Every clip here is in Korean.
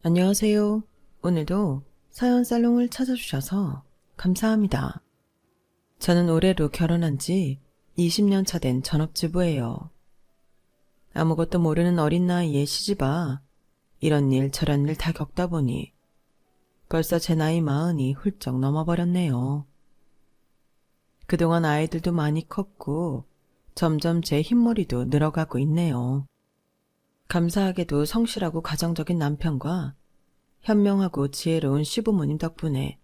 안녕하세요. 오늘도 사연 살롱을 찾아주셔서 감사합니다. 저는 올해로 결혼한 지 20년 차 된 전업주부예요. 아무것도 모르는 어린 나이에 시집와 이런 일 저런 일 다 겪다 보니 벌써 제 나이 40이 훌쩍 넘어버렸네요. 그동안 아이들도 많이 컸고 점점 제 흰머리도 늘어가고 있네요. 감사하게도 성실하고 가정적인 남편과 현명하고 지혜로운 시부모님 덕분에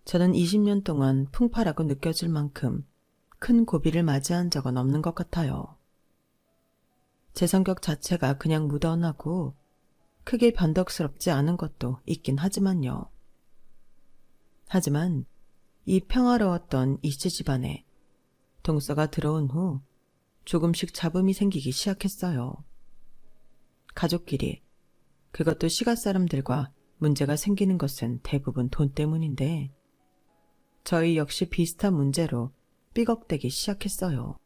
저는 20년 동안 풍파라고 느껴질 만큼 큰 고비를 맞이한 적은 없는 것 같아요. 제 성격 자체가 그냥 무던하고 크게 변덕스럽지 않은 것도 있긴 하지만요. 하지만 이 평화로웠던 이씨 집안에 동서가 들어온 후 조금씩 잡음이 생기기 시작했어요. 가족끼리, 그것도 시가 사람들과 문제가 생기는 것은 대부분 돈 때문인데 저희 역시 비슷한 문제로 삐걱대기 시작했어요.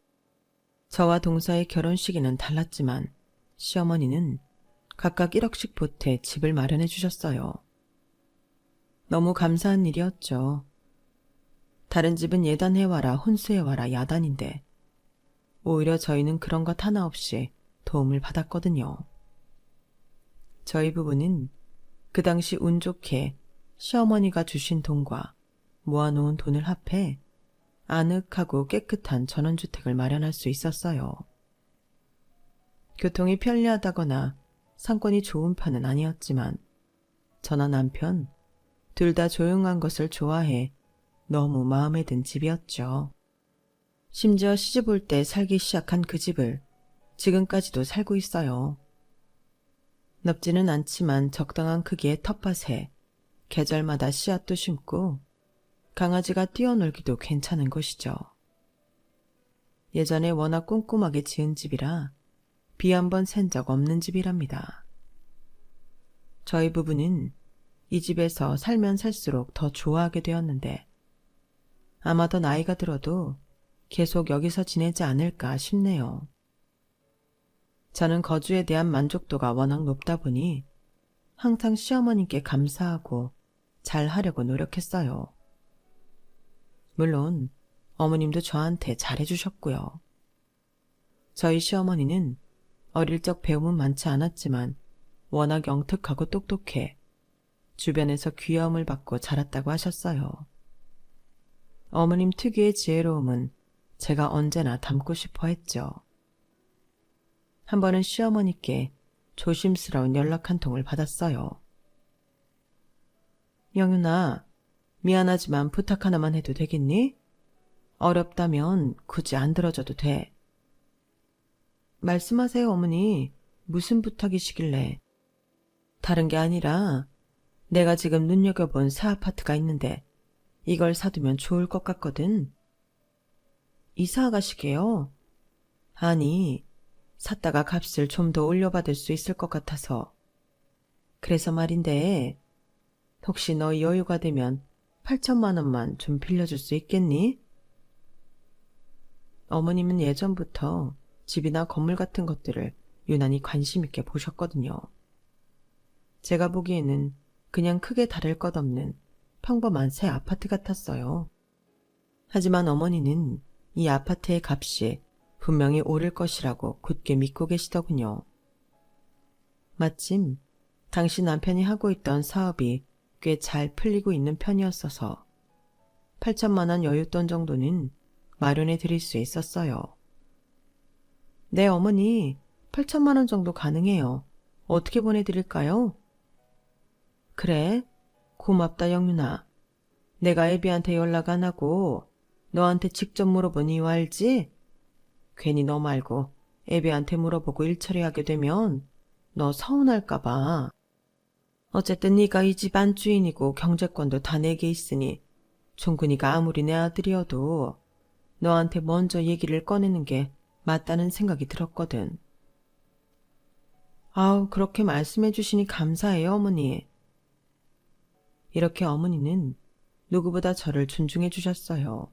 저와 동서의 결혼 시기는 달랐지만 시어머니는 각각 1억씩 보태 집을 마련해 주셨어요. 너무 감사한 일이었죠. 다른 집은 예단해와라 혼수해와라 야단인데 오히려 저희는 그런 것 하나 없이 도움을 받았거든요. 저희 부부는 그 당시 운 좋게 시어머니가 주신 돈과 모아놓은 돈을 합해 아늑하고 깨끗한 전원주택을 마련할 수 있었어요. 교통이 편리하다거나 상권이 좋은 편은 아니었지만 저나 남편 둘 다 조용한 것을 좋아해 너무 마음에 든 집이었죠. 심지어 시집 올 때 살기 시작한 그 집을 지금까지도 살고 있어요. 넓지는 않지만 적당한 크기의 텃밭에 계절마다 씨앗도 심고 강아지가 뛰어놀기도 괜찮은 곳이죠. 예전에 워낙 꼼꼼하게 지은 집이라 비 한 번 샌 적 없는 집이랍니다. 저희 부부는 이 집에서 살면 살수록 더 좋아하게 되었는데 아마 더 나이가 들어도 계속 여기서 지내지 않을까 싶네요. 저는 거주에 대한 만족도가 워낙 높다 보니 항상 시어머님께 감사하고 잘 하려고 노력했어요. 물론 어머님도 저한테 잘해주셨고요. 저희 시어머니는 어릴 적 배움은 많지 않았지만 워낙 영특하고 똑똑해 주변에서 귀여움을 받고 자랐다고 하셨어요. 어머님 특유의 지혜로움은 제가 언제나 닮고 싶어 했죠. 한 번은 시어머니께 조심스러운 연락 한 통을 받았어요. 영윤아, 미안하지만 부탁 하나만 해도 되겠니? 어렵다면 굳이 안 들어줘도 돼. 말씀하세요, 어머니. 무슨 부탁이시길래. 다른 게 아니라 내가 지금 눈여겨본 새 아파트가 있는데 이걸 사두면 좋을 것 같거든. 이사 가시게요? 아니, 샀다가 값을 좀 더 올려받을 수 있을 것 같아서. 그래서 말인데 혹시 너 여유가 되면 8천만 원만 좀 빌려줄 수 있겠니? 어머님은 예전부터 집이나 건물 같은 것들을 유난히 관심 있게 보셨거든요. 제가 보기에는 그냥 크게 다를 것 없는 평범한 새 아파트 같았어요. 하지만 어머니는 이 아파트의 값이 분명히 오를 것이라고 굳게 믿고 계시더군요. 마침 당시 남편이 하고 있던 사업이 꽤 잘 풀리고 있는 편이었어서 8천만 원 여윳돈 정도는 마련해 드릴 수 있었어요. 네, 어머니, 8천만 원 정도 가능해요. 어떻게 보내드릴까요? 그래, 고맙다, 영윤아. 내가 애비한테 연락 안 하고 너한테 직접 물어본 이유 알지? 괜히 너 말고 애비한테 물어보고 일 처리하게 되면 너 서운할까 봐. 어쨌든 네가 이 집 안주인이고 경제권도 다 내게 있으니 종근이가 아무리 내 아들이어도 너한테 먼저 얘기를 꺼내는 게 맞다는 생각이 들었거든. 아우, 그렇게 말씀해 주시니 감사해요, 어머니. 이렇게 어머니는 누구보다 저를 존중해 주셨어요.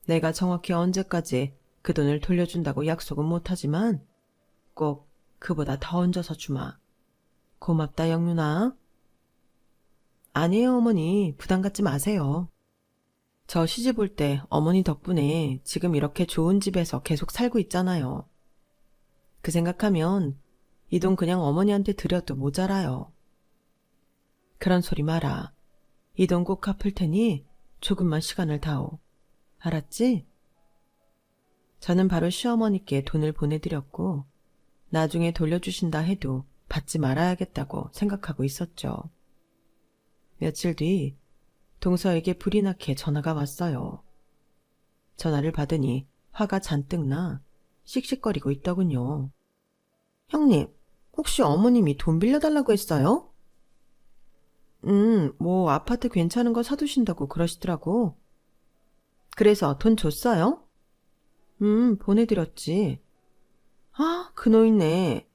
내가 정확히 언제까지 그 돈을 돌려준다고 약속은 못하지만 꼭 그보다 더 얹어서 주마. 고맙다, 영윤아. 아니에요, 어머니. 부담 갖지 마세요. 저 시집 올 때 어머니 덕분에 지금 이렇게 좋은 집에서 계속 살고 있잖아요. 그 생각하면 이 돈 그냥 어머니한테 드려도 모자라요. 그런 소리 마라. 이 돈 꼭 갚을 테니 조금만 시간을 다오. 알았지? 저는 바로 시어머니께 돈을 보내드렸고 나중에 돌려주신다 해도 받지 말아야겠다고 생각하고 있었죠. 며칠 뒤 동서에게 불이 나게 전화가 왔어요. 전화를 받으니 화가 잔뜩 나 씩씩거리고 있더군요. 형님, 혹시 어머님이 돈 빌려달라고 했어요? 뭐 아파트 괜찮은 거 사두신다고 그러시더라고. 그래서 돈 줬어요? 보내드렸지. 아, 그 노인네.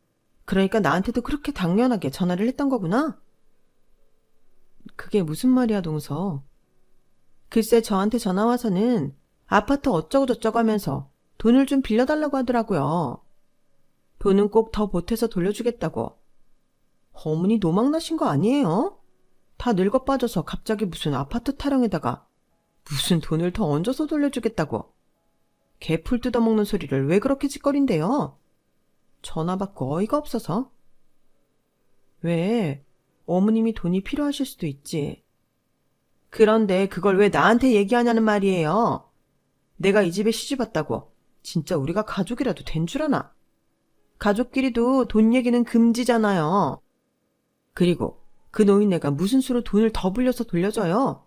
그러니까 나한테도 그렇게 당연하게 전화를 했던 거구나? 그게 무슨 말이야, 동서. 글쎄 저한테 전화 와서는 아파트 어쩌고저쩌고 하면서 돈을 좀 빌려달라고 하더라고요. 돈은 꼭 더 보태서 돌려주겠다고. 어머니 노망나신 거 아니에요? 다 늙어 빠져서 갑자기 무슨 아파트 타령에다가 무슨 돈을 더 얹어서 돌려주겠다고. 개풀 뜯어먹는 소리를 왜 그렇게 짓거린대요? 전화 받고 어이가 없어서. 왜? 어머님이 돈이 필요하실 수도 있지. 그런데 그걸 왜 나한테 얘기하냐는 말이에요. 내가 이 집에 시집 왔다고 진짜 우리가 가족이라도 된 줄 아나? 가족끼리도 돈 얘기는 금지잖아요. 그리고 그 노인네가 무슨 수로 돈을 더 불려서 돌려줘요?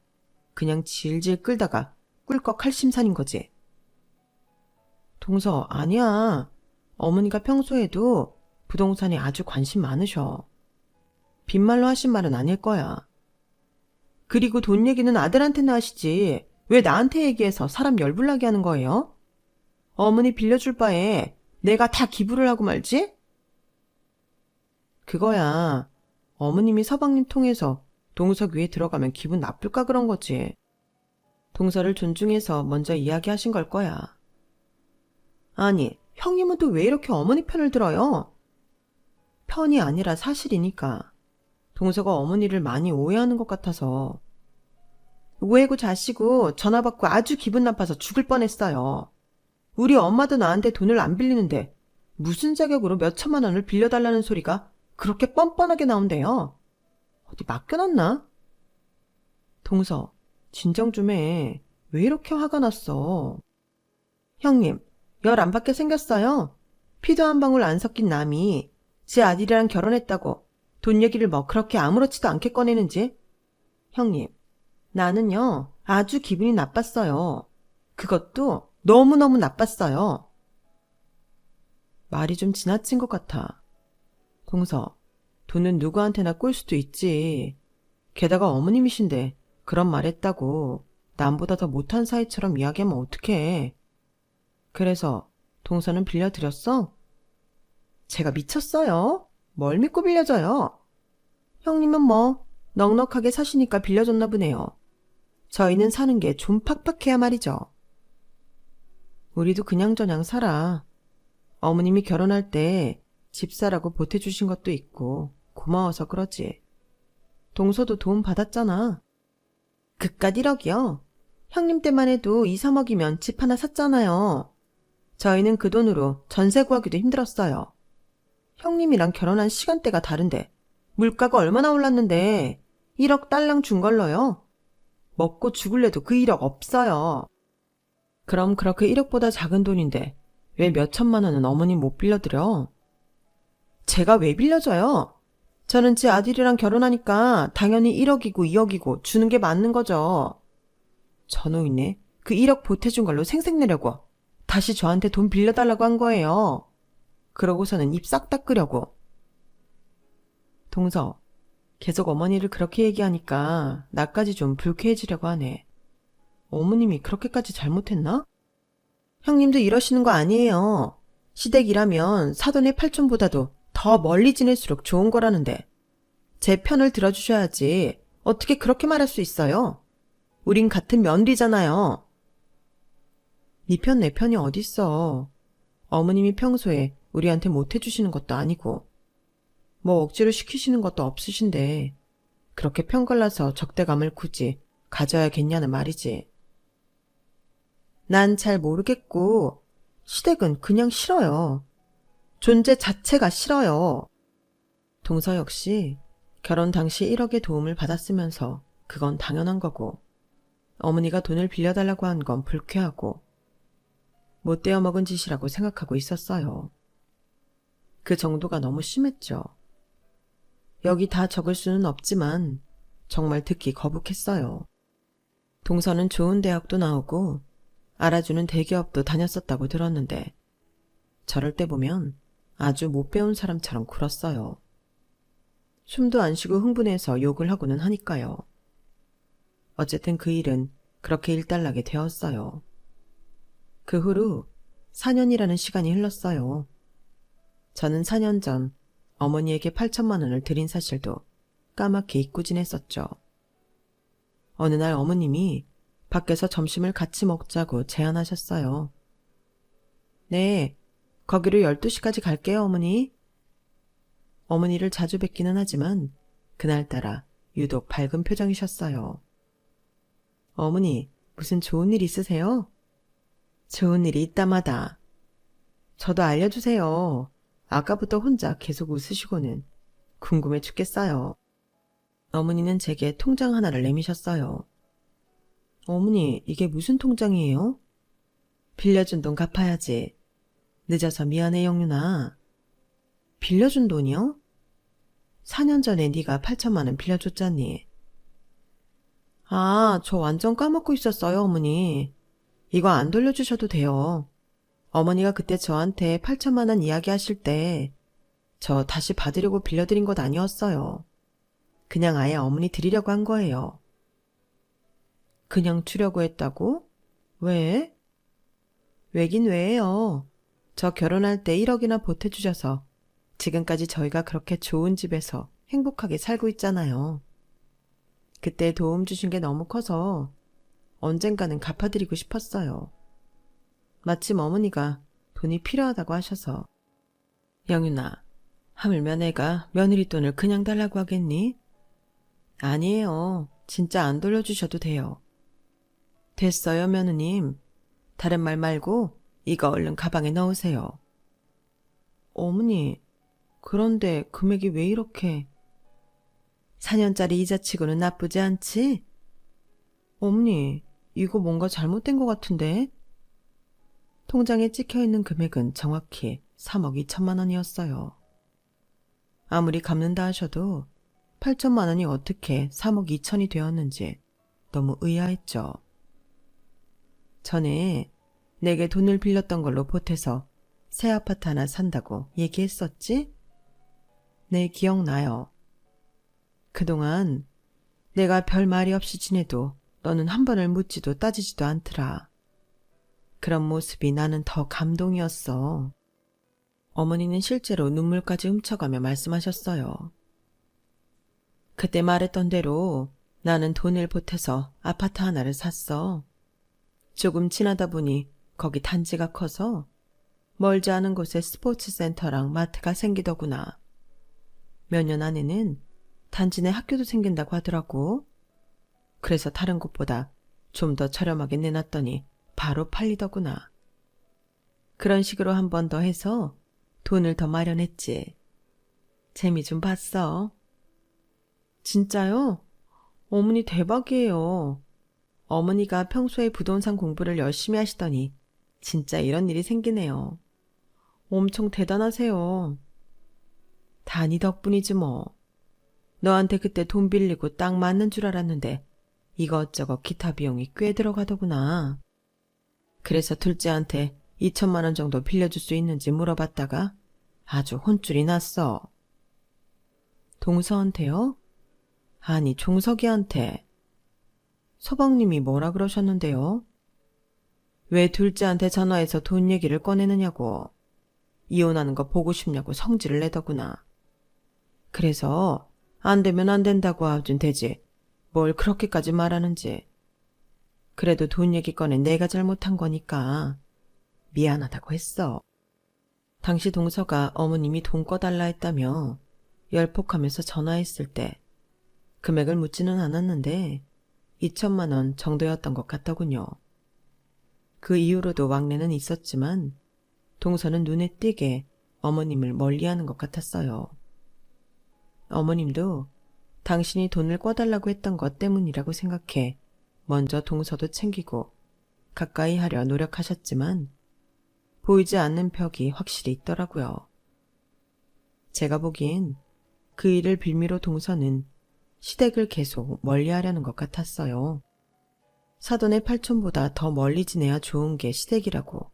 그냥 질질 끌다가 꿀꺽 할 심산인 거지. 동서, 아니야. 어머니가 평소에도 부동산에 아주 관심 많으셔. 빈말로 하신 말은 아닐 거야. 그리고 돈 얘기는 아들한테나 하시지 왜 나한테 얘기해서 사람 열불나게 하는 거예요? 어머니 빌려줄 바에 내가 다 기부를 하고 말지? 그거야. 어머님이 서방님 통해서 동서 귀에 들어가면 기분 나쁠까 그런 거지. 동서를 존중해서 먼저 이야기하신 걸 거야. 아니, 형님은 또 왜 이렇게 어머니 편을 들어요? 편이 아니라 사실이니까. 동서가 어머니를 많이 오해하는 것 같아서. 오해고 자시고 전화 받고 아주 기분 나빠서 죽을 뻔했어요. 우리 엄마도 나한테 돈을 안 빌리는데 무슨 자격으로 몇 천만 원을 빌려달라는 소리가 그렇게 뻔뻔하게 나온대요. 어디 맡겨놨나? 동서, 진정 좀 해. 왜 이렇게 화가 났어? 형님, 열 안 받게 생겼어요. 피도 한 방울 안 섞인 남이 제 아들이랑 결혼했다고 돈 얘기를 뭐 그렇게 아무렇지도 않게 꺼내는지. 형님, 나는요 아주 기분이 나빴어요. 그것도 너무너무 나빴어요. 말이 좀 지나친 것 같아. 동서, 돈은 누구한테나 꿀 수도 있지. 게다가 어머님이신데 그런 말 했다고 남보다 더 못한 사이처럼 이야기하면 어떡해. 그래서 동서는 빌려드렸어? 제가 미쳤어요? 뭘 믿고 빌려줘요? 형님은 뭐 넉넉하게 사시니까 빌려줬나 보네요. 저희는 사는 게 좀 팍팍해야 말이죠. 우리도 그냥저냥 살아. 어머님이 결혼할 때 집 사라고 보태주신 것도 있고 고마워서 그러지. 동서도 도움 받았잖아. 그깟 1억이요? 형님 때만 해도 2, 3억이면 집 하나 샀잖아요. 저희는 그 돈으로 전세 구하기도 힘들었어요. 형님이랑 결혼한 시간대가 다른데 물가가 얼마나 올랐는데 1억 딸랑 준 걸로요? 먹고 죽을래도 그 1억 없어요. 그럼 그렇게 1억보다 작은 돈인데 왜 몇 천만 원은 어머님 못 빌려드려? 제가 왜 빌려줘요? 저는 제 아들이랑 결혼하니까 당연히 1억이고 2억이고 주는 게 맞는 거죠. 저 노인네 그 1억 보태준 걸로 생색내려고 다시 저한테 돈 빌려달라고 한 거예요. 그러고서는 입 싹 닦으려고. 동서, 계속 어머니를 그렇게 얘기하니까 나까지 좀 불쾌해지려고 하네. 어머님이 그렇게까지 잘못했나? 형님도 이러시는 거 아니에요. 시댁이라면 사돈의 팔촌보다도 더 멀리 지낼수록 좋은 거라는데. 제 편을 들어주셔야지 어떻게 그렇게 말할 수 있어요? 우린 같은 며느리잖아요. 네 편 내 편이 어딨어. 어머님이 평소에 우리한테 못해주시는 것도 아니고. 뭐 억지로 시키시는 것도 없으신데 그렇게 편갈라서 적대감을 굳이 가져야겠냐는 말이지. 난 잘 모르겠고 시댁은 그냥 싫어요. 존재 자체가 싫어요. 동서 역시 결혼 당시 1억의 도움을 받았으면서 그건 당연한 거고 어머니가 돈을 빌려달라고 한 건 불쾌하고 못 떼어먹은 짓이라고 생각하고 있었어요. 그 정도가 너무 심했죠. 여기 다 적을 수는 없지만 정말 듣기 거북했어요. 동서는 좋은 대학도 나오고 알아주는 대기업도 다녔었다고 들었는데 저럴 때 보면 아주 못 배운 사람처럼 굴었어요. 숨도 안 쉬고 흥분해서 욕을 하고는 하니까요. 어쨌든 그 일은 그렇게 일단락이 되었어요. 그 후로 4년이라는 시간이 흘렀어요. 저는 4년 전 어머니에게 8천만 원을 드린 사실도 까맣게 잊고 지냈었죠. 어느 날 어머님이 밖에서 점심을 같이 먹자고 제안하셨어요. 네, 거기로 12시까지 갈게요, 어머니. 어머니를 자주 뵙기는 하지만 그날따라 유독 밝은 표정이셨어요. 어머니, 무슨 좋은 일 있으세요? 좋은 일이 있다마다. 저도 알려주세요. 아까부터 혼자 계속 웃으시고는 궁금해 죽겠어요. 어머니는 제게 통장 하나를 내미셨어요. 어머니, 이게 무슨 통장이에요? 빌려준 돈 갚아야지. 늦어서 미안해, 영윤아. 빌려준 돈이요? 4년 전에 네가 8천만 원 빌려줬잖니. 아, 저 완전 까먹고 있었어요, 어머니. 이거 안 돌려주셔도 돼요. 어머니가 그때 저한테 8천만 원 이야기하실 때 저 다시 받으려고 빌려드린 것 아니었어요. 그냥 아예 어머니 드리려고 한 거예요. 그냥 주려고 했다고? 왜? 왜긴 왜예요. 저 결혼할 때 1억이나 보태주셔서 지금까지 저희가 그렇게 좋은 집에서 행복하게 살고 있잖아요. 그때 도움 주신 게 너무 커서 언젠가는 갚아드리고 싶었어요. 마침 어머니가 돈이 필요하다고 하셔서. 영윤아, 하물며 내가 며느리 돈을 그냥 달라고 하겠니? 아니에요. 진짜 안 돌려주셔도 돼요. 됐어요, 며느님. 다른 말 말고 이거 얼른 가방에 넣으세요. 어머니, 그런데 금액이 왜 이렇게... 4년짜리 이자치고는 나쁘지 않지? 어머니, 이거 뭔가 잘못된 것 같은데? 통장에 찍혀있는 금액은 정확히 3억 2천만 원이었어요. 아무리 갚는다 하셔도 8천만 원이 어떻게 3억 2천이 되었는지 너무 의아했죠. 전에 내게 돈을 빌렸던 걸로 보태서 새 아파트 하나 산다고 얘기했었지? 네, 기억나요. 그동안 내가 별 말이 없이 지내도 너는 한 번을 묻지도 따지지도 않더라. 그런 모습이 나는 더 감동이었어. 어머니는 실제로 눈물까지 훔쳐가며 말씀하셨어요. 그때 말했던 대로 나는 돈을 보태서 아파트 하나를 샀어. 조금 지나다 보니 거기 단지가 커서 멀지 않은 곳에 스포츠 센터랑 마트가 생기더구나. 몇 년 안에는 단지 내 학교도 생긴다고 하더라고. 그래서 다른 곳보다 좀 더 저렴하게 내놨더니 바로 팔리더구나. 그런 식으로 한 번 더 해서 돈을 더 마련했지. 재미 좀 봤어. 진짜요? 어머니 대박이에요. 어머니가 평소에 부동산 공부를 열심히 하시더니 진짜 이런 일이 생기네요. 엄청 대단하세요. 다 네 덕분이지 뭐. 너한테 그때 돈 빌리고 딱 맞는 줄 알았는데 이것저것 기타 비용이 꽤 들어가더구나. 그래서 둘째한테 2천만 원 정도 빌려줄 수 있는지 물어봤다가 아주 혼쭐이 났어. 동서한테요? 아니, 종석이한테. 서방님이 뭐라 그러셨는데요? 왜 둘째한테 전화해서 돈 얘기를 꺼내느냐고. 이혼하는 거 보고 싶냐고 성질을 내더구나. 그래서 안 되면 안 된다고 하긴 되지. 뭘 그렇게까지 말하는지. 그래도 돈 얘기 꺼낸 내가 잘못한 거니까 미안하다고 했어. 당시 동서가 어머님이 돈 꺼달라 했다며 열폭하면서 전화했을 때 금액을 묻지는 않았는데 2천만 원 정도였던 것 같더군요. 그 이후로도 왕래는 있었지만 동서는 눈에 띄게 어머님을 멀리하는 것 같았어요. 어머님도 당신이 돈을 꿔달라고 했던 것 때문이라고 생각해 먼저 동서도 챙기고 가까이 하려 노력하셨지만 보이지 않는 벽이 확실히 있더라고요. 제가 보기엔 그 일을 빌미로 동서는 시댁을 계속 멀리하려는 것 같았어요. 사돈의 팔촌보다 더 멀리 지내야 좋은 게 시댁이라고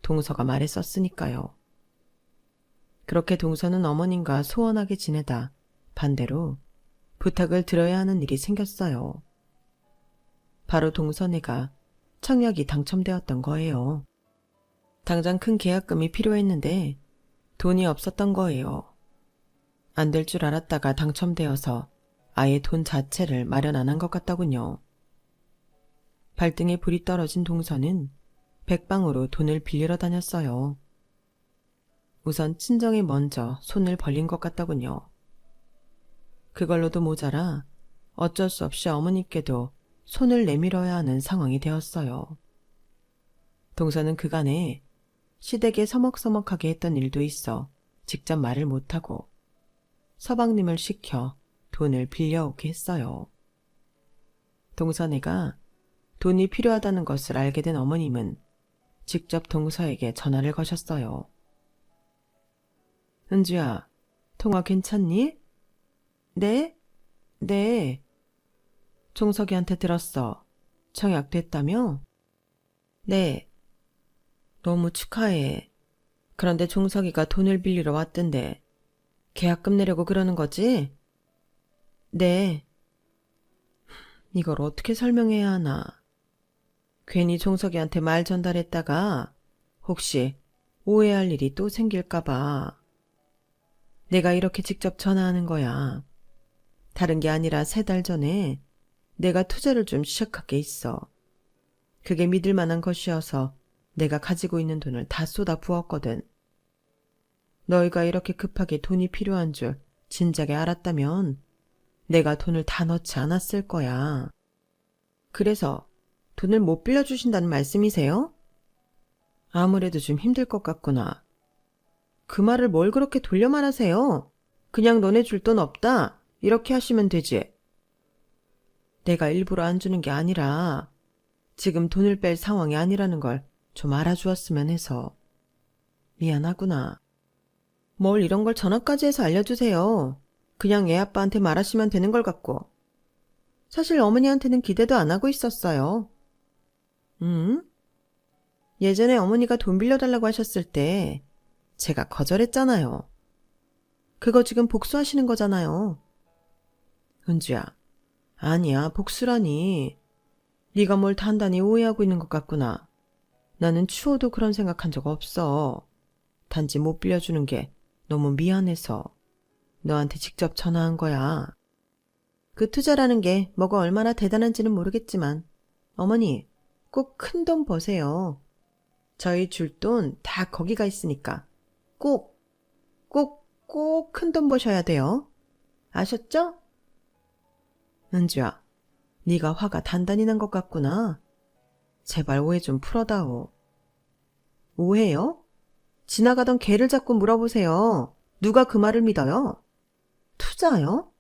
동서가 말했었으니까요. 그렇게 동서는 어머님과 소원하게 지내다 반대로 부탁을 들어야 하는 일이 생겼어요. 바로 동서네가 청약이 당첨되었던 거예요. 당장 큰 계약금이 필요했는데 돈이 없었던 거예요. 안 될 줄 알았다가 당첨되어서 아예 돈 자체를 마련 안 한 것 같더군요. 발등에 불이 떨어진 동서는 백방으로 돈을 빌리러 다녔어요. 우선 친정에 먼저 손을 벌린 것 같더군요. 그걸로도 모자라 어쩔 수 없이 어머니께도 손을 내밀어야 하는 상황이 되었어요. 동서는 그간에 시댁에 서먹서먹하게 했던 일도 있어 직접 말을 못하고 서방님을 시켜 돈을 빌려오게 했어요. 동서네가 돈이 필요하다는 것을 알게 된 어머님은 직접 동서에게 전화를 거셨어요. 은주야, 통화 괜찮니? 네? 네. 종석이한테 들었어. 청약 됐다며? 네. 너무 축하해. 그런데 종석이가 돈을 빌리러 왔던데 계약금 내려고 그러는 거지? 네. 이걸 어떻게 설명해야 하나. 괜히 종석이한테 말 전달했다가 혹시 오해할 일이 또 생길까봐. 내가 이렇게 직접 전화하는 거야. 다른 게 아니라 3달 전에 내가 투자를 좀 시작한 게 있어. 그게 믿을 만한 것이어서 내가 가지고 있는 돈을 다 쏟아 부었거든. 너희가 이렇게 급하게 돈이 필요한 줄 진작에 알았다면 내가 돈을 다 넣지 않았을 거야. 그래서 돈을 못 빌려주신다는 말씀이세요? 아무래도 좀 힘들 것 같구나. 그 말을 뭘 그렇게 돌려 말하세요? 그냥 너네 줄 돈 없다. 이렇게 하시면 되지. 내가 일부러 안 주는 게 아니라 지금 돈을 뺄 상황이 아니라는 걸 좀 알아주었으면 해서. 미안하구나. 뭘 이런 걸 전화까지 해서 알려주세요. 그냥 애 아빠한테 말하시면 되는 걸 갖고. 사실 어머니한테는 기대도 안 하고 있었어요. 예전에 어머니가 돈 빌려달라고 하셨을 때 제가 거절했잖아요. 그거 지금 복수하시는 거잖아요. 은주야, 아니야, 복수라니. 네가 뭘 단단히 오해하고 있는 것 같구나. 나는 추호도 그런 생각한 적 없어. 단지 못 빌려주는 게 너무 미안해서 너한테 직접 전화한 거야. 그 투자라는 게 뭐가 얼마나 대단한지는 모르겠지만 어머니, 꼭 큰 돈 버세요. 저희 줄 돈 다 거기가 있으니까 꼭 큰 돈 버셔야 돼요. 아셨죠? 은주야, 네가 화가 단단히 난 것 같구나. 제발 오해 좀 풀어다오. 오해요? 지나가던 개를 잡고 물어보세요. 누가 그 말을 믿어요? 투자요?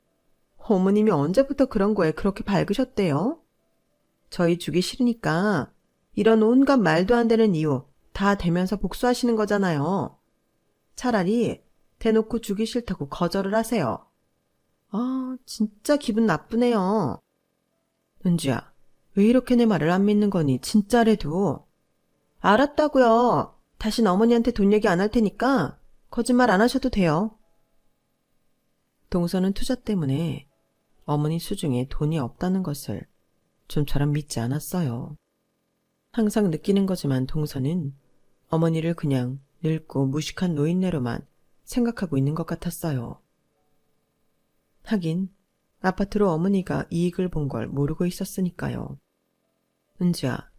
어머님이 언제부터 그런 거에 그렇게 밝으셨대요? 저희 주기 싫으니까 이런 온갖 말도 안 되는 이유 다 대면서 복수하시는 거잖아요. 차라리 대놓고 주기 싫다고 거절을 하세요. 아, 진짜 기분 나쁘네요. 은주야, 왜 이렇게 내 말을 안 믿는 거니, 진짜래도. 알았다고요. 다신 어머니한테 돈 얘기 안 할 테니까 거짓말 안 하셔도 돼요. 동서는 투자 때문에 어머니 수중에 돈이 없다는 것을 좀처럼 믿지 않았어요. 항상 느끼는 거지만 동서는 어머니를 그냥 늙고 무식한 노인네로만 생각하고 있는 것 같았어요. 하긴 아파트로 어머니가 이익을 본 걸 모르고 있었으니까요. 은주야,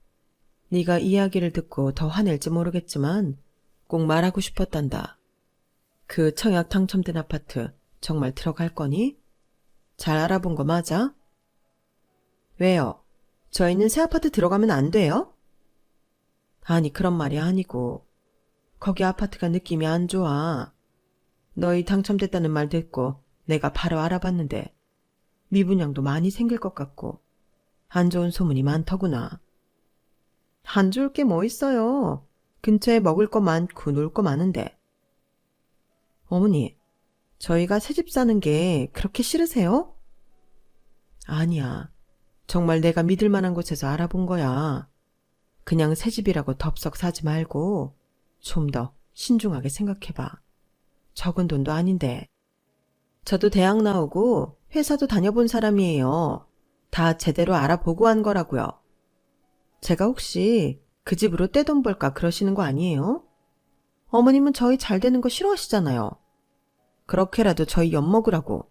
네가 이야기를 듣고 더 화낼지 모르겠지만 꼭 말하고 싶었단다. 그 청약 당첨된 아파트 정말 들어갈 거니? 잘 알아본 거 맞아? 왜요? 저희는 새 아파트 들어가면 안 돼요? 아니, 그런 말이 아니고 거기 아파트가 느낌이 안 좋아. 너희 당첨됐다는 말 듣고 내가 바로 알아봤는데 미분양도 많이 생길 것 같고 안 좋은 소문이 많더구나. 안 좋을 게 뭐 있어요. 근처에 먹을 거 많고 놀 거 많은데. 어머니, 저희가 새집 사는 게 그렇게 싫으세요? 아니야. 정말 내가 믿을 만한 곳에서 알아본 거야. 그냥 새집이라고 덥석 사지 말고 좀 더 신중하게 생각해봐. 적은 돈도 아닌데. 저도 대학 나오고 회사도 다녀본 사람이에요. 다 제대로 알아보고 한 거라고요. 제가 혹시 그 집으로 떼돈 벌까 그러시는 거 아니에요? 어머님은 저희 잘 되는 거 싫어하시잖아요. 그렇게라도 저희 엿먹으라고.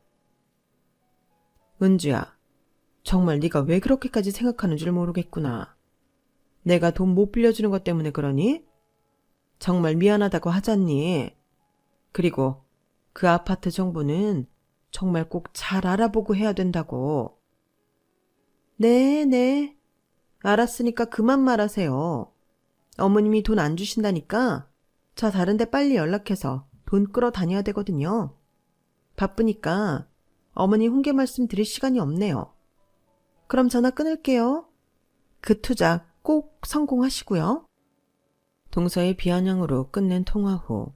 은주야, 정말 네가 왜 그렇게까지 생각하는 줄 모르겠구나. 내가 돈 못 빌려주는 것 때문에 그러니? 정말 미안하다고 하잖니. 그리고 그 아파트 정보는 정말 꼭 잘 알아보고 해야 된다고. 네. 알았으니까 그만 말하세요. 어머님이 돈 안 주신다니까 저 다른 데 빨리 연락해서 돈 끌어다녀야 되거든요. 바쁘니까 어머니 훈계 말씀 드릴 시간이 없네요. 그럼 전화 끊을게요. 그 투자 꼭 성공하시고요. 동서의 비아냥으로 끝낸 통화 후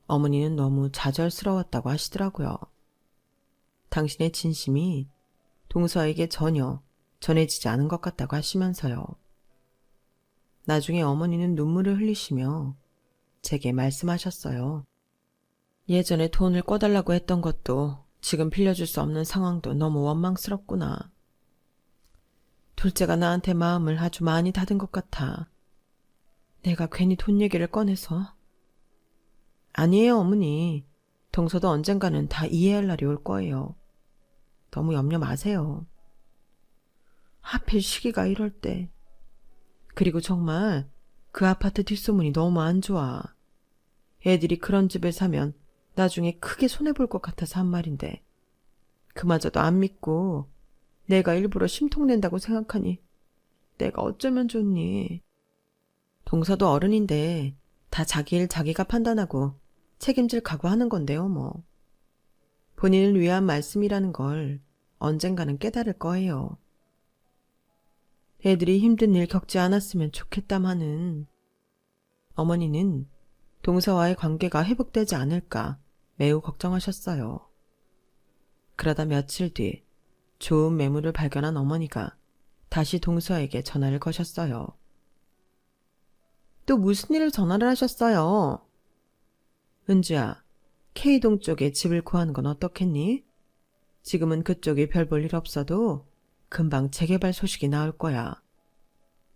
어머니는 너무 좌절스러웠다고 하시더라고요. 당신의 진심이 동서에게 전혀 전해지지 않은 것 같다고 하시면서요. 나중에 어머니는 눈물을 흘리시며 제게 말씀하셨어요. 예전에 돈을 꿔달라고 했던 것도 지금 빌려줄 수 없는 상황도 너무 원망스럽구나. 둘째가 나한테 마음을 아주 많이 닫은 것 같아. 내가 괜히 돈 얘기를 꺼내서. 아니에요, 어머니. 동서도 언젠가는 다 이해할 날이 올 거예요. 너무 염려 마세요. 하필 시기가 이럴 때. 그리고 정말 그 아파트 뒷소문이 너무 안 좋아. 애들이 그런 집을 사면 나중에 크게 손해볼 것 같아서 한 말인데 그마저도 안 믿고 내가 일부러 심통낸다고 생각하니 내가 어쩌면 좋니. 동서도 어른인데 다 자기 일 자기가 판단하고 책임질 각오하는 건데요, 뭐. 본인을 위한 말씀이라는 걸 언젠가는 깨달을 거예요. 애들이 힘든 일 겪지 않았으면 좋겠다마는 어머니는 동서와의 관계가 회복되지 않을까 매우 걱정하셨어요. 그러다 며칠 뒤 좋은 매물을 발견한 어머니가 다시 동서에게 전화를 거셨어요. 또 무슨 일을 전화를 하셨어요? 은주야, K동 쪽에 집을 구하는 건 어떻겠니? 지금은 그쪽이 별 볼 일 없어도 금방 재개발 소식이 나올 거야.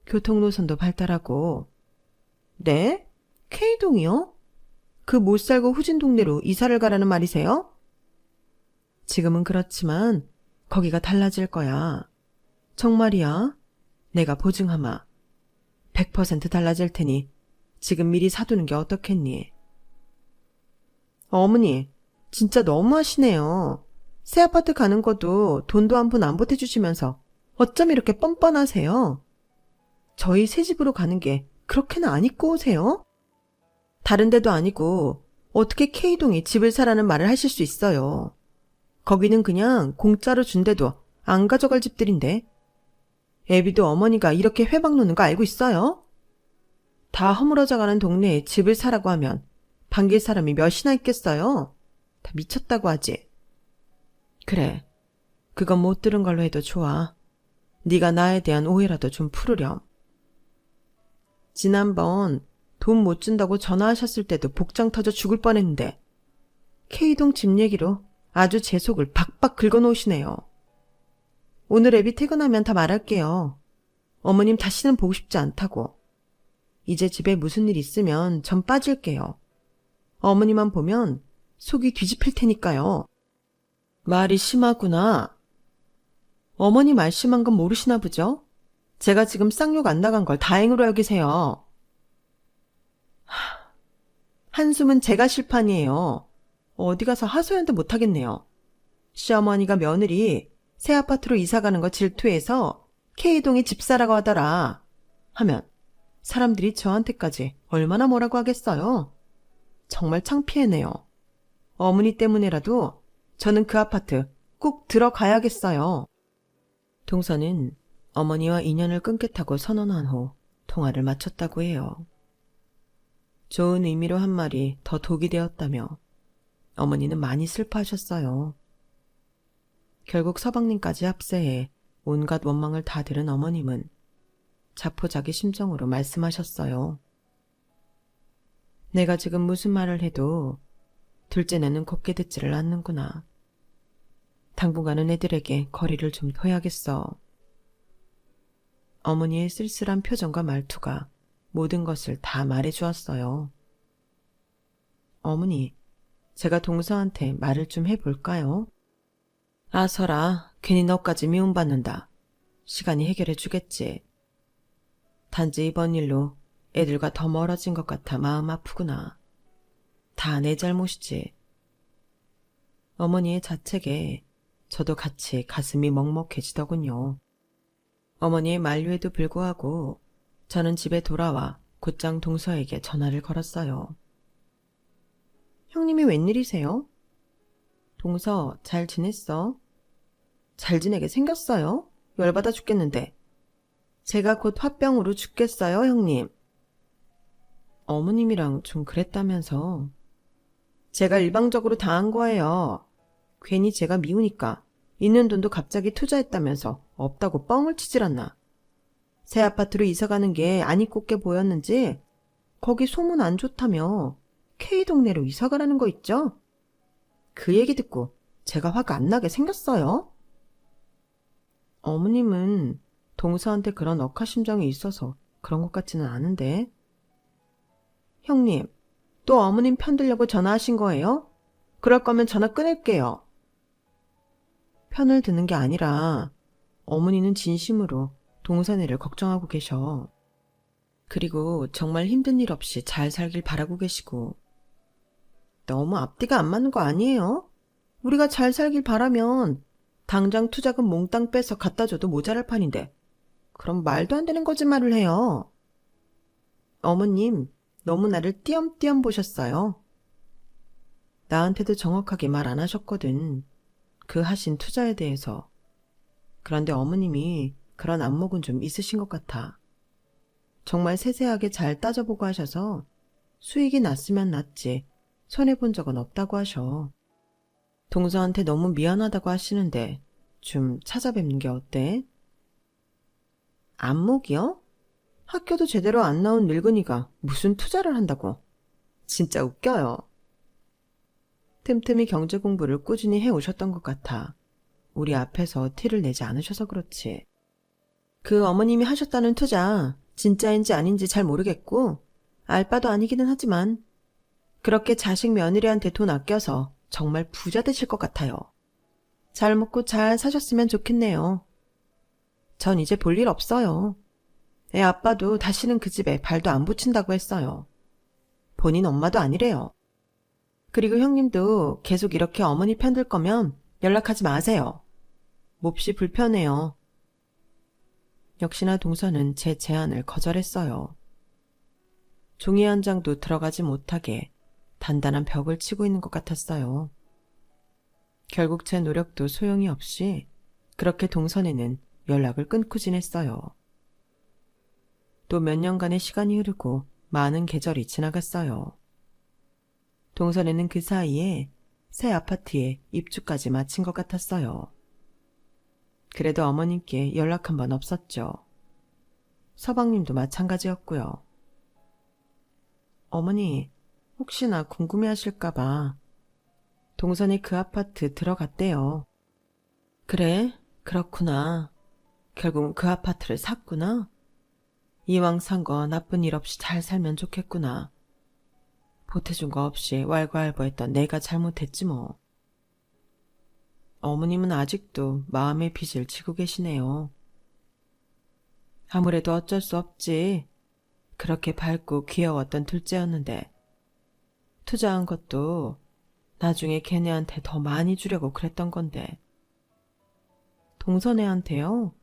교통노선도 발달하고. 네? K동이요? 그 못 살고 후진 동네로 이사를 가라는 말이세요? 지금은 그렇지만 거기가 달라질 거야. 정말이야? 내가 보증하마. 100% 달라질 테니 지금 미리 사두는 게 어떻겠니? 어머니, 진짜 너무하시네요. 새 아파트 가는 것도 돈도 한 푼 안 보태주시면서 어쩜 이렇게 뻔뻔하세요? 저희 새 집으로 가는 게 그렇게는 안 입고 오세요? 다른 데도 아니고 어떻게 K동이 집을 사라는 말을 하실 수 있어요. 거기는 그냥 공짜로 준대도 안 가져갈 집들인데. 애비도 어머니가 이렇게 회방 놓는 거 알고 있어요? 다 허물어져가는 동네에 집을 사라고 하면 반길 사람이 몇이나 있겠어요? 다 미쳤다고 하지. 그래, 그건 못 들은 걸로 해도 좋아. 네가 나에 대한 오해라도 좀 풀으렴. 지난번 돈 못 준다고 전화하셨을 때도 복장 터져 죽을 뻔했는데 K동 집 얘기로 아주 제 속을 박박 긁어놓으시네요. 오늘 애비 퇴근하면 다 말할게요. 어머님 다시는 보고 싶지 않다고. 이제 집에 무슨 일 있으면 전 빠질게요. 어머니만 보면 속이 뒤집힐 테니까요. 말이 심하구나. 어머니 말 심한 건 모르시나 보죠? 제가 지금 쌍욕 안 나간 걸 다행으로 여기세요. 한숨은 제가 실판이에요. 어디 가서 하소연도 못하겠네요. 시어머니가 며느리 새 아파트로 이사가는 거 질투해서 K동에 집 사라고 하더라 하면 사람들이 저한테까지 얼마나 뭐라고 하겠어요. 정말 창피해네요. 어머니 때문에라도 저는 그 아파트 꼭 들어가야겠어요. 동서는 어머니와 인연을 끊겠다고 선언한 후 통화를 마쳤다고 해요. 좋은 의미로 한 말이 더 독이 되었다며 어머니는 많이 슬퍼하셨어요. 결국 서방님까지 합세해 온갖 원망을 다 들은 어머님은 자포자기 심정으로 말씀하셨어요. 내가 지금 무슨 말을 해도 둘째네는 곱게 듣지를 않는구나. 당분간은 애들에게 거리를 좀 둬야겠어. 어머니의 쓸쓸한 표정과 말투가 모든 것을 다 말해주었어요. 어머니, 제가 동서한테 말을 좀 해볼까요? 아, 설아, 괜히 너까지 미움받는다. 시간이 해결해 주겠지. 단지 이번 일로 애들과 더 멀어진 것 같아 마음 아프구나. 다 내 잘못이지. 어머니의 자책에 저도 같이 가슴이 먹먹해지더군요. 어머니의 만류에도 불구하고 저는 집에 돌아와 곧장 동서에게 전화를 걸었어요. 형님이 웬일이세요? 동서, 잘 지냈어? 잘 지내게 생겼어요? 열받아 죽겠는데. 제가 곧 화병으로 죽겠어요, 형님. 어머님이랑 좀 그랬다면서. 제가 일방적으로 당한 거예요. 괜히 제가 미우니까 있는 돈도 갑자기 투자했다면서 없다고 뻥을 치질 않나. 새 아파트로 이사가는 게 안이 꽂게 보였는지 거기 소문 안 좋다며 K동네로 이사가라는 거 있죠? 그 얘기 듣고 제가 화가 안 나게 생겼어요. 어머님은 동서한테 그런 억하심정이 있어서 그런 것 같지는 않은데. 형님, 또 어머님 편들려고 전화하신 거예요? 그럴 거면 전화 끊을게요. 편을 드는 게 아니라 어머니는 진심으로 동서네를 걱정하고 계셔. 그리고 정말 힘든 일 없이 잘 살길 바라고 계시고. 너무 앞뒤가 안 맞는 거 아니에요? 우리가 잘 살길 바라면 당장 투자금 몽땅 빼서 갖다 줘도 모자랄 판인데 그럼 말도 안 되는 거짓말을 해요. 어머님, 너무 나를 띄엄띄엄 보셨어요. 나한테도 정확하게 말 안 하셨거든. 그 하신 투자에 대해서. 그런데 어머님이 그런 안목은 좀 있으신 것 같아. 정말 세세하게 잘 따져보고 하셔서 수익이 났으면 났지 손해본 적은 없다고 하셔. 동서한테 너무 미안하다고 하시는데 좀 찾아뵙는 게 어때? 안목이요? 학교도 제대로 안 나온 늙은이가 무슨 투자를 한다고. 진짜 웃겨요. 틈틈이 경제 공부를 꾸준히 해오셨던 것 같아. 우리 앞에서 티를 내지 않으셔서 그렇지. 그 어머님이 하셨다는 투자 진짜인지 아닌지 잘 모르겠고 알바도 아니기는 하지만 그렇게 자식 며느리한테 돈 아껴서 정말 부자 되실 것 같아요. 잘 먹고 잘 사셨으면 좋겠네요. 전 이제 볼 일 없어요. 애 아빠도 다시는 그 집에 발도 안 붙인다고 했어요. 본인 엄마도 아니래요. 그리고 형님도 계속 이렇게 어머니 편들 거면 연락하지 마세요. 몹시 불편해요. 역시나 동서는 제 제안을 거절했어요. 종이 한 장도 들어가지 못하게 단단한 벽을 치고 있는 것 같았어요. 결국 제 노력도 소용이 없이 그렇게 동선에는 연락을 끊고 지냈어요. 또 몇 년간의 시간이 흐르고 많은 계절이 지나갔어요. 동선에는 그 사이에 새 아파트에 입주까지 마친 것 같았어요. 그래도 어머님께 연락 한 번 없었죠. 서방님도 마찬가지였고요. 어머니, 혹시나 궁금해하실까봐 동선에 그 아파트 들어갔대요. 그래? 그렇구나. 결국은 그 아파트를 샀구나. 이왕 산 거 나쁜 일 없이 잘 살면 좋겠구나. 보태준 거 없이 왈가왈부했던 내가 잘못했지 뭐. 어머님은 아직도 마음의 빚을 지고 계시네요. 아무래도 어쩔 수 없지. 그렇게 밝고 귀여웠던 둘째였는데 투자한 것도 나중에 걔네한테 더 많이 주려고 그랬던 건데. 동선애한테요?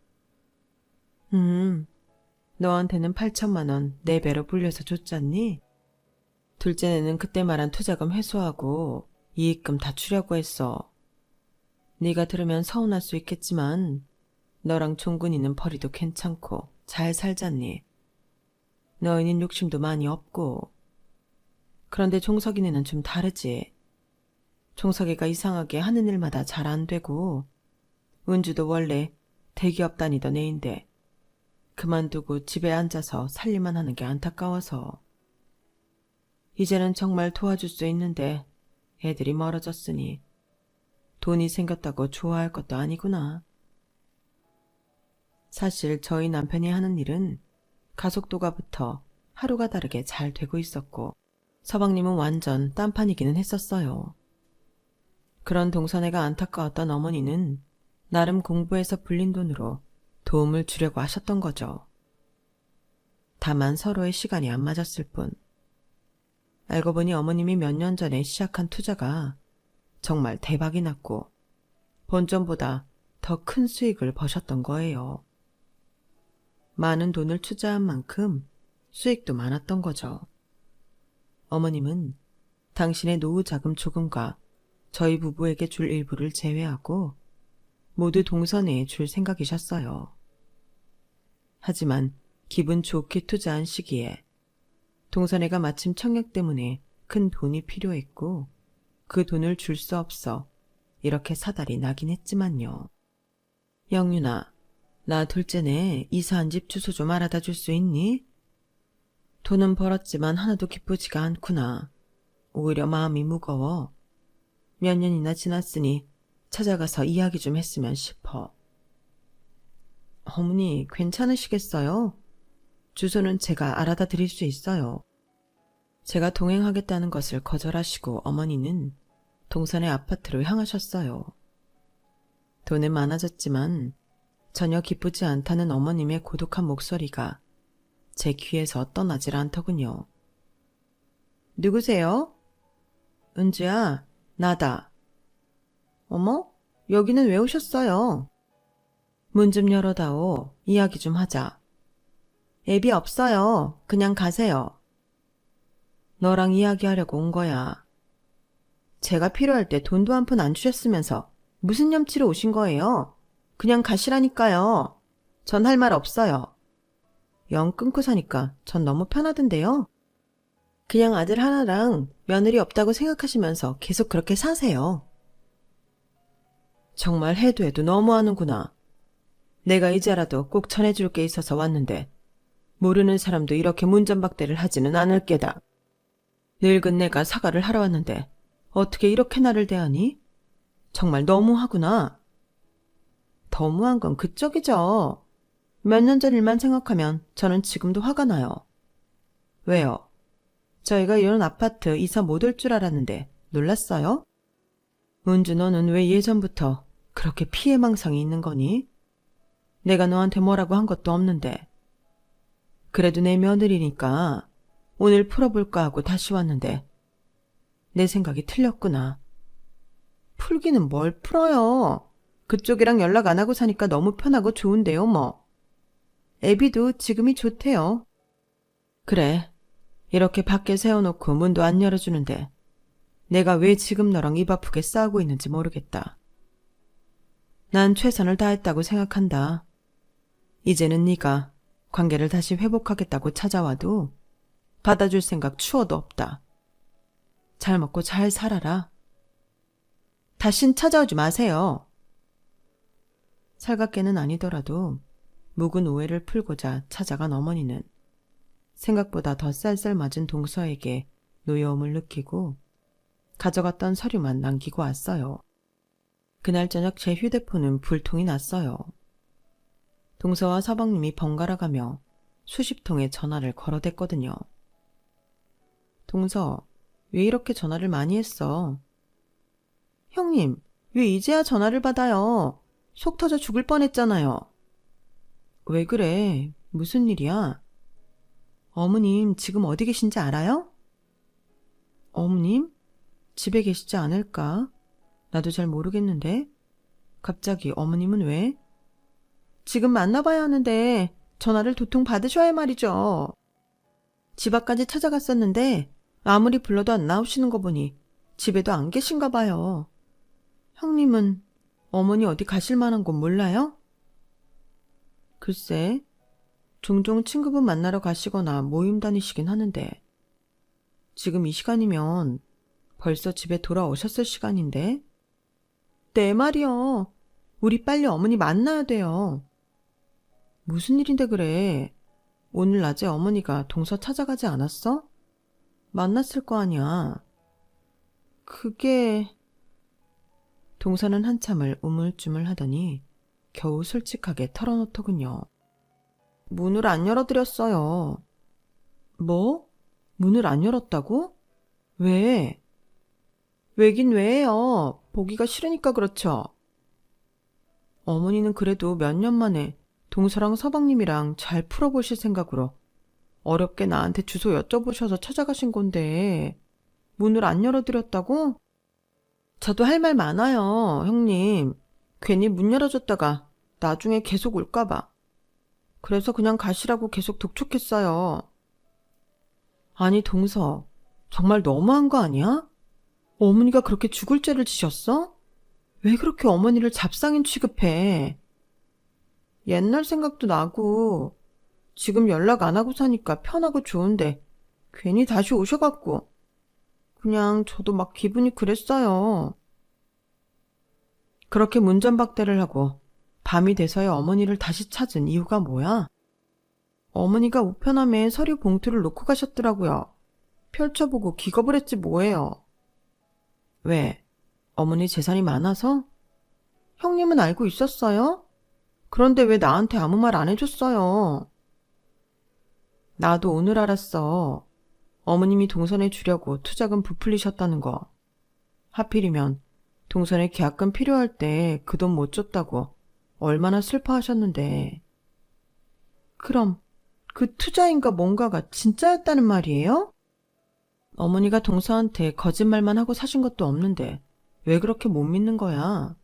너한테는 8천만 원 4배로 불려서 줬잖니? 둘째는 그때 말한 투자금 회수하고 이익금 다 주려고 했어. 네가 들으면 서운할 수 있겠지만 너랑 종근이는 벌이도 괜찮고 잘 살잖니. 너희는 욕심도 많이 없고. 그런데 종석이네는 좀 다르지. 종석이가 이상하게 하는 일마다 잘 안 되고 은주도 원래 대기업 다니던 애인데 그만두고 집에 앉아서 살림만 하는 게 안타까워서. 이제는 정말 도와줄 수 있는데 애들이 멀어졌으니 돈이 생겼다고 좋아할 것도 아니구나. 사실 저희 남편이 하는 일은 가속도가부터 하루가 다르게 잘 되고 있었고 서방님은 완전 딴판이기는 했었어요. 그런 동선애가 안타까웠던 어머니는 나름 공부해서 불린 돈으로 도움을 주려고 하셨던 거죠. 다만 서로의 시간이 안 맞았을 뿐. 알고 보니 어머님이 몇 년 전에 시작한 투자가 정말 대박이 났고 본전보다 더 큰 수익을 버셨던 거예요. 많은 돈을 투자한 만큼 수익도 많았던 거죠. 어머님은 당신의 노후 자금 조금과 저희 부부에게 줄 일부를 제외하고 모두 동선회에 줄 생각이셨어요. 하지만 기분 좋게 투자한 시기에 동선회가 마침 청약 때문에 큰 돈이 필요했고 그 돈을 줄 수 없어 이렇게 사달이 나긴 했지만요. 영윤아, 나 둘째네 이사한 집 주소 좀 알아다 줄 수 있니? 돈은 벌었지만 하나도 기쁘지가 않구나. 오히려 마음이 무거워. 몇 년이나 지났으니 찾아가서 이야기 좀 했으면 싶어. 어머니, 괜찮으시겠어요? 주소는 제가 알아다 드릴 수 있어요. 제가 동행하겠다는 것을 거절하시고 어머니는 동선의 아파트로 향하셨어요. 돈은 많아졌지만 전혀 기쁘지 않다는 어머님의 고독한 목소리가 제 귀에서 떠나질 않더군요. 누구세요? 은주야, 나다. 어머, 여기는 왜 오셨어요? 문 좀 열어다오. 이야기 좀 하자. 애비 없어요. 그냥 가세요. 너랑 이야기하려고 온 거야. 제가 필요할 때 돈도 한 푼 안 주셨으면서 무슨 염치로 오신 거예요? 그냥 가시라니까요. 전 할 말 없어요. 영 끊고 사니까 전 너무 편하던데요. 그냥 아들 하나랑 며느리 없다고 생각하시면서 계속 그렇게 사세요. 정말 해도 해도 너무하는구나. 내가 이제라도 꼭 전해줄 게 있어서 왔는데 모르는 사람도 이렇게 문전박대를 하지는 않을 게다. 늙은 내가 사과를 하러 왔는데 어떻게 이렇게 나를 대하니? 정말 너무하구나. 너무한 건 그쪽이죠. 몇 년 전 일만 생각하면 저는 지금도 화가 나요. 왜요? 저희가 이런 아파트 이사 못 올 줄 알았는데 놀랐어요? 은주, 너는 왜 예전부터 그렇게 피해망상이 있는 거니? 내가 너한테 뭐라고 한 것도 없는데. 그래도 내 며느리니까 오늘 풀어볼까 하고 다시 왔는데 내 생각이 틀렸구나. 풀기는 뭘 풀어요. 그쪽이랑 연락 안 하고 사니까 너무 편하고 좋은데요, 뭐. 애비도 지금이 좋대요. 그래, 이렇게 밖에 세워놓고 문도 안 열어주는데 내가 왜 지금 너랑 입 아프게 싸우고 있는지 모르겠다. 난 최선을 다했다고 생각한다. 이제는 네가 관계를 다시 회복하겠다고 찾아와도 받아줄 생각 추워도 없다. 잘 먹고 잘 살아라. 다신 찾아오지 마세요. 살갑게는 아니더라도 묵은 오해를 풀고자 찾아간 어머니는 생각보다 더 쌀쌀맞은 동서에게 노여움을 느끼고 가져갔던 서류만 남기고 왔어요. 그날 저녁 제 휴대폰은 불통이 났어요. 동서와 서방님이 번갈아가며 수십 통의 전화를 걸어댔거든요. 동서, 왜 이렇게 전화를 많이 했어? 형님, 왜 이제야 전화를 받아요? 속 터져 죽을 뻔했잖아요. 왜 그래? 무슨 일이야? 어머님 지금 어디 계신지 알아요? 어머님? 집에 계시지 않을까? 나도 잘 모르겠는데. 갑자기 어머님은 왜? 지금 만나봐야 하는데 전화를 도통 받으셔야 말이죠. 집 앞까지 찾아갔었는데 아무리 불러도 안 나오시는 거 보니 집에도 안 계신가 봐요. 형님은 어머니 어디 가실 만한 곳 몰라요? 글쎄, 종종 친구분 만나러 가시거나 모임 다니시긴 하는데 지금 이 시간이면 벌써 집에 돌아오셨을 시간인데? 내 말이요. 우리 빨리 어머니 만나야 돼요. 무슨 일인데 그래? 오늘 낮에 어머니가 동서 찾아가지 않았어? 만났을 거 아니야. 그게... 동서는 한참을 우물쭈물 하더니 겨우 솔직하게 털어놓더군요. 문을 안 열어드렸어요. 뭐? 문을 안 열었다고? 왜? 왜긴 왜요? 보기가 싫으니까 그렇죠. 어머니는 그래도 몇 년 만에 동서랑 서방님이랑 잘 풀어보실 생각으로 어렵게 나한테 주소 여쭤보셔서 찾아가신 건데 문을 안 열어드렸다고? 저도 할 말 많아요, 형님. 괜히 문 열어줬다가 나중에 계속 올까봐. 그래서 그냥 가시라고 계속 독촉했어요. 아니, 동서, 정말 너무한 거 아니야? 어머니가 그렇게 죽을 죄를 지셨어? 왜 그렇게 어머니를 잡상인 취급해? 옛날 생각도 나고 지금 연락 안 하고 사니까 편하고 좋은데 괜히 다시 오셔갖고 그냥 저도 막 기분이 그랬어요. 그렇게 문전박대를 하고 밤이 돼서야 어머니를 다시 찾은 이유가 뭐야? 어머니가 우편함에 서류 봉투를 놓고 가셨더라고요. 펼쳐보고 기겁을 했지 뭐예요. 왜? 어머니 재산이 많아서? 형님은 알고 있었어요? 그런데 왜 나한테 아무 말 안 해줬어요? 나도 오늘 알았어. 어머님이 동선에 주려고 투자금 부풀리셨다는 거. 하필이면 동선에 계약금 필요할 때 그 돈 못 줬다고 얼마나 슬퍼하셨는데. 그럼 그 투자인가 뭔가가 진짜였다는 말이에요? 어머니가 동서한테 거짓말만 하고 사신 것도 없는데 왜 그렇게 못 믿는 거야?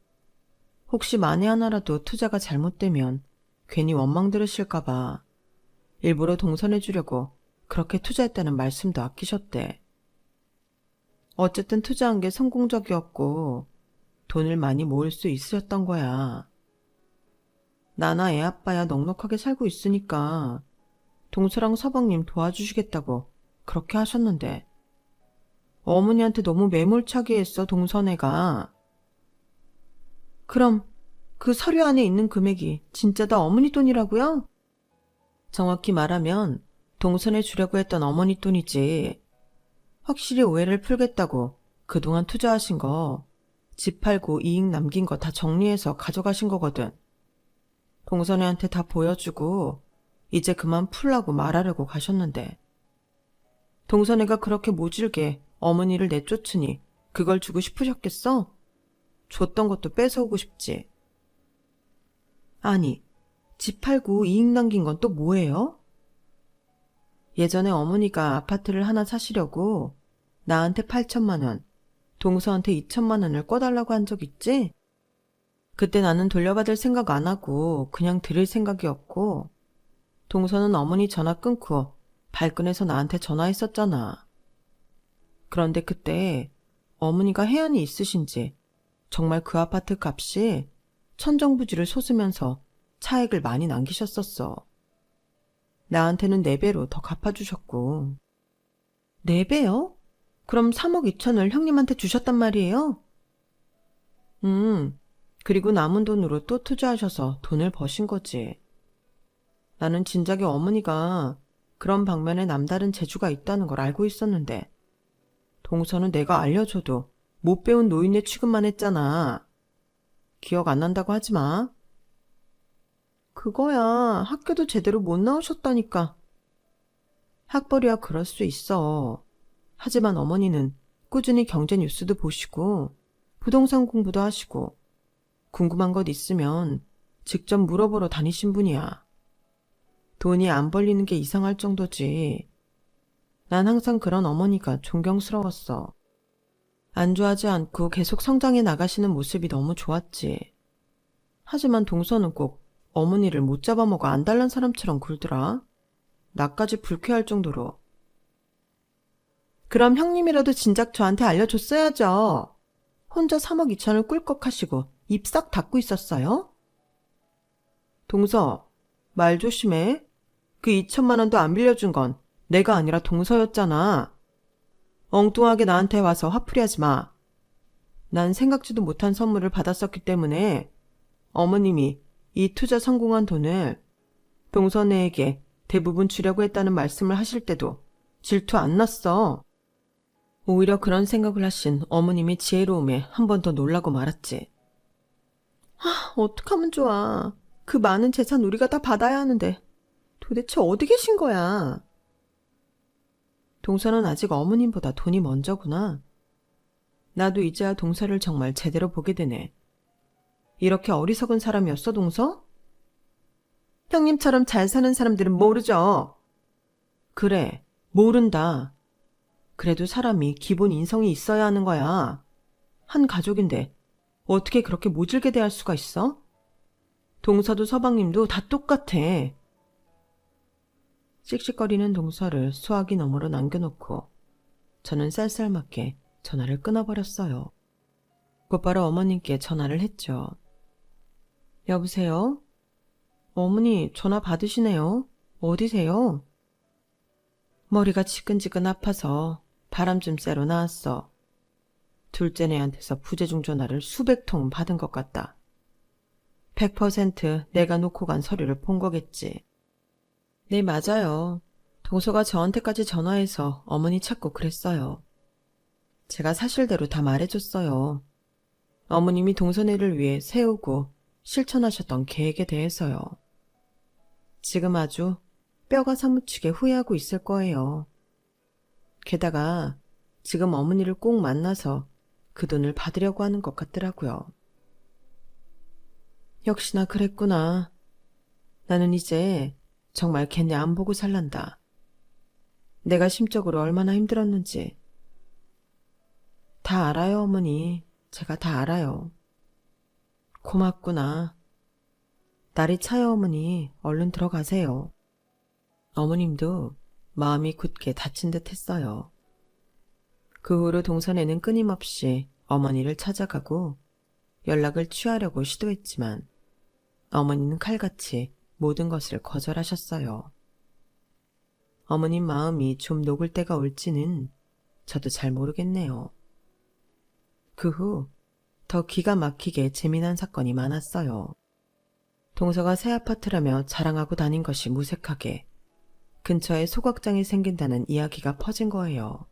혹시 만에 하나라도 투자가 잘못되면 괜히 원망 들으실까봐 일부러 동선해주려고 그렇게 투자했다는 말씀도 아끼셨대. 어쨌든 투자한 게 성공적이었고 돈을 많이 모을 수 있으셨던 거야. 나나 애 아빠야 넉넉하게 살고 있으니까 동서랑 서방님 도와주시겠다고 그렇게 하셨는데 어머니한테 너무 매몰차게 했어, 동선애가. 그럼 그 서류 안에 있는 금액이 진짜 다 어머니 돈이라고요? 정확히 말하면 동선해 주려고 했던 어머니 돈이지. 확실히 오해를 풀겠다고 그동안 투자하신 거, 집 팔고 이익 남긴 거 다 정리해서 가져가신 거거든. 동선애한테 다 보여주고 이제 그만 풀라고 말하려고 가셨는데 동선애가 그렇게 모질게 어머니를 내쫓으니 그걸 주고 싶으셨겠어? 줬던 것도 뺏어오고 싶지. 아니, 집 팔고 이익 남긴 건 또 뭐예요? 예전에 어머니가 아파트를 하나 사시려고 나한테 8천만 원, 동서한테 2천만 원을 꿔달라고 한 적 있지? 그때 나는 돌려받을 생각 안 하고 그냥 드릴 생각이었고 동서는 어머니 전화 끊고 발끈해서 나한테 전화했었잖아. 그런데 그때 어머니가 해안이 있으신지 정말 그 아파트 값이 천정부지를 솟으면서 차액을 많이 남기셨었어. 나한테는 4배로 더 갚아주셨고. 4배요? 그럼 3억 2천을 형님한테 주셨단 말이에요? 그리고 남은 돈으로 또 투자하셔서 돈을 버신 거지. 나는 진작에 어머니가 그런 방면에 남다른 재주가 있다는 걸 알고 있었는데 동서는 내가 알려줘도 못 배운 노인네 취급만 했잖아. 기억 안 난다고 하지 마. 그거야 학교도 제대로 못 나오셨다니까. 학벌이야 그럴 수 있어. 하지만 어머니는 꾸준히 경제 뉴스도 보시고 부동산 공부도 하시고 궁금한 것 있으면 직접 물어보러 다니신 분이야. 돈이 안 벌리는 게 이상할 정도지. 난 항상 그런 어머니가 존경스러웠어. 안주하지 않고 계속 성장해 나가시는 모습이 너무 좋았지. 하지만 동서는 꼭 어머니를 못 잡아먹어 안달난 사람처럼 굴더라. 나까지 불쾌할 정도로. 그럼 형님이라도 진작 저한테 알려줬어야죠. 혼자 3억 2천을 꿀꺽 하시고 입 싹 닫고 있었어요? 동서, 말 조심해. 그 2천만 원도 안 빌려준 건 내가 아니라 동서였잖아. 엉뚱하게 나한테 와서 화풀이하지 마. 난 생각지도 못한 선물을 받았었기 때문에 어머님이 이 투자 성공한 돈을 동서네에게 대부분 주려고 했다는 말씀을 하실 때도 질투 안 났어. 오히려 그런 생각을 하신 어머님이 지혜로움에 한 번 더 놀라고 말았지. 어떡하면 좋아. 그 많은 재산 우리가 다 받아야 하는데 도대체 어디 계신 거야? 동서는 아직 어머님보다 돈이 먼저구나. 나도 이제야 동서를 정말 제대로 보게 되네. 이렇게 어리석은 사람이었어, 동서? 형님처럼 잘 사는 사람들은 모르죠. 그래, 모른다. 그래도 사람이 기본 인성이 있어야 하는 거야. 한 가족인데 어떻게 그렇게 모질게 대할 수가 있어? 동서도 서방님도 다 똑같아. 씩씩거리는 동서를 수화기 너머로 남겨놓고 저는 쌀쌀맞게 전화를 끊어버렸어요. 곧바로 어머님께 전화를 했죠. 여보세요? 어머니 전화 받으시네요. 어디세요? 머리가 지끈지끈 아파서 바람 좀 쐬러 나왔어. 둘째네한테서 부재중 전화를 수백 통 받은 것 같다. 100% 내가 놓고 간 서류를 본 거겠지. 네, 맞아요. 동서가 저한테까지 전화해서 어머니 찾고 그랬어요. 제가 사실대로 다 말해줬어요. 어머님이 동서네를 위해 세우고 실천하셨던 계획에 대해서요. 지금 아주 뼈가 사무치게 후회하고 있을 거예요. 게다가 지금 어머니를 꼭 만나서 그 돈을 받으려고 하는 것 같더라고요. 역시나 그랬구나. 나는 이제 정말 걔네 안 보고 살란다. 내가 심적으로 얼마나 힘들었는지. 다 알아요, 어머니. 제가 다 알아요. 고맙구나. 날이 차요, 어머니. 얼른 들어가세요. 어머님도 마음이 굳게 다친 듯 했어요. 그 후로 동선에는 끊임없이 어머니를 찾아가고 연락을 취하려고 시도했지만 어머니는 칼같이 모든 것을 거절하셨어요. 어머님 마음이 좀 녹을 때가 올지는 저도 잘 모르겠네요. 그 후 더 기가 막히게 재미난 사건이 많았어요. 동서가 새 아파트라며 자랑하고 다닌 것이 무색하게 근처에 소각장이 생긴다는 이야기가 퍼진 거예요.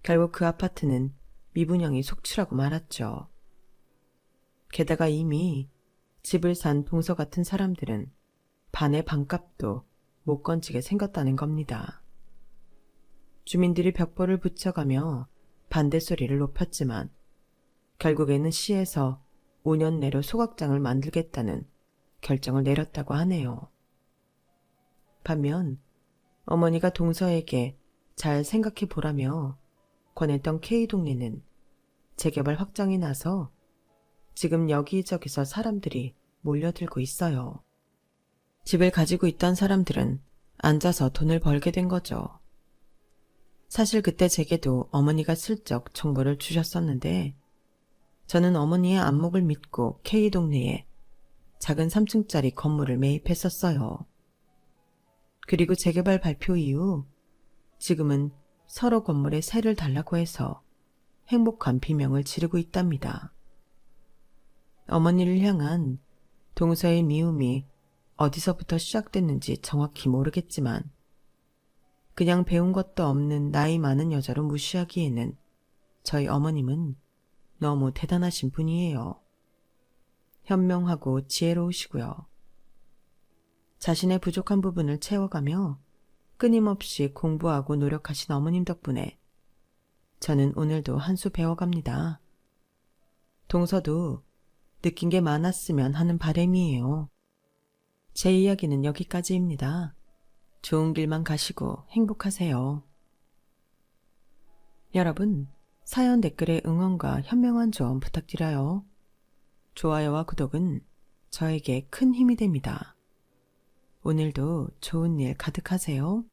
결국 그 아파트는 미분양이 속출하고 말았죠. 게다가 이미 집을 산 동서 같은 사람들은 반의 반값도 못 건지게 생겼다는 겁니다. 주민들이 벽보를 붙여가며 반대 소리를 높였지만 결국에는 시에서 5년 내로 소각장을 만들겠다는 결정을 내렸다고 하네요. 반면 어머니가 동서에게 잘 생각해 보라며 권했던 K동네는 재개발 확정이 나서 지금 여기저기서 사람들이 몰려들고 있어요. 집을 가지고 있던 사람들은 앉아서 돈을 벌게 된 거죠. 사실 그때 제게도 어머니가 슬쩍 정보를 주셨었는데 저는 어머니의 안목을 믿고 K동네에 작은 3층짜리 건물을 매입했었어요. 그리고 재개발 발표 이후 지금은 서로 건물에 세를 달라고 해서 행복한 비명을 지르고 있답니다. 어머니를 향한 동서의 미움이 어디서부터 시작됐는지 정확히 모르겠지만 그냥 배운 것도 없는 나이 많은 여자로 무시하기에는 저희 어머님은 너무 대단하신 분이에요. 현명하고 지혜로우시고요. 자신의 부족한 부분을 채워가며 끊임없이 공부하고 노력하신 어머님 덕분에 저는 오늘도 한 수 배워갑니다. 동서도 느낀 게 많았으면 하는 바람이에요. 제 이야기는 여기까지입니다. 좋은 길만 가시고 행복하세요. 여러분, 사연 댓글에 응원과 현명한 조언 부탁드려요. 좋아요와 구독은 저에게 큰 힘이 됩니다. 오늘도 좋은 일 가득하세요.